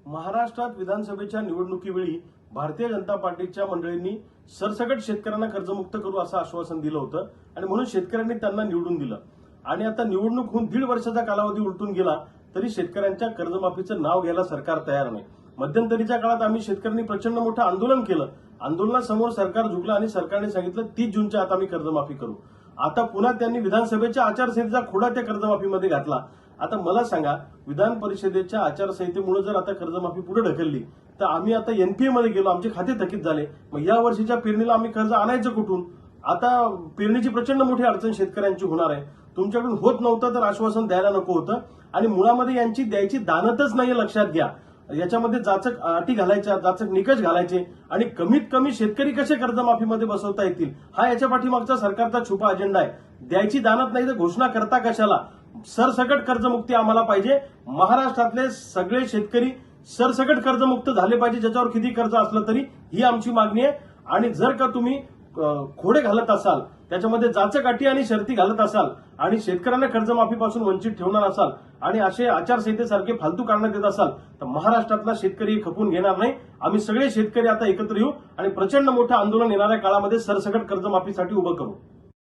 महाराष्ट्रात विधानसभेच्या निवडणुकीवेळी भारतीय जनता पार्टीच्या मंडळींनी सरसकट शेतकऱ्यांना कर्जमुक्त करू असं आश्वासन दिलं होतं आणि म्हणून शेतकऱ्यांनी त्यांना निवडून दिलं. आणि आता निवडणूक होऊन 1.5 वर्षाचा कालावधी उलटून गेला तरी शेतकऱ्यांच्या कर्जमाफीचं नाव घ्यायला सरकार तयार नाही. मध्यंतरीच्या काळात आम्ही शेतकऱ्यांनी प्रचंड मोठं आंदोलन केलं. आंदोलनासमोर सरकार झुकलं आणि सरकारने सांगितलं 30 जूनच्या आत आम्ही कर्जमाफी करू. आता पुन्हा त्यांनी विधानसभेच्या आचारसंहितेचा खोडा त्या कर्जमाफीमध्ये घातला. आता मला सांगा, विधान परिषदेच्या आचारसंहितेमुळे जर आता कर्जमाफी पुढे ढकलली तर आम्ही आता एनपीए मध्ये गेलो, आमचे खाते थकीत झाले. मग या वर्षीच्या पेरणीला आम्ही कर्ज आणायचं कुठून? आता पेरणीची प्रचंड मोठी अडचण शेतकऱ्यांची होणार आहे. तुमच्याकडून होत नव्हतं तर आश्वासन द्यायला नको होतं आणि मुळामध्ये यांची द्यायची दानतच नाहीये, लक्षात घ्या. याच्यामध्ये जाचक अटी घालायच्या, जाचक निकष घालायचे आणि कमीत कमी शेतकरी कसे कर्जमाफीमध्ये बसवता येतील हा याच्या पाठीमागचा सरकारचा छुपा अजेंडा आहे. द्यायची दानत नाही तर घोषणा करता कशाला? सरसकट कर्जमुक्ती आम्हाला पाहिजे. महाराष्ट्रातले सगळे शेतकरी सरसकट कर्जमुक्त झाले पाहिजे, ज्याच्यावर किती कर्ज असलं तरी, ही आमची मागणी आहे. आणि जर का तुम्ही खोडे घालत असाल, त्याच्यामध्ये जाचक अटी आणि शर्ती घालत असाल आणि शेतकऱ्यांना कर्जमाफीपासून वंचित ठेवणार असाल आणि असे आचारसंहितेसारखे फालतू कारणं देत असाल तर महाराष्ट्रातला शेतकरी खपून घेणार नाही. आम्ही सगळे शेतकरी आता एकत्र येऊ आणि प्रचंड मोठं आंदोलन येणाऱ्या काळामध्ये सरसकट कर्जमाफीसाठी उभं करू.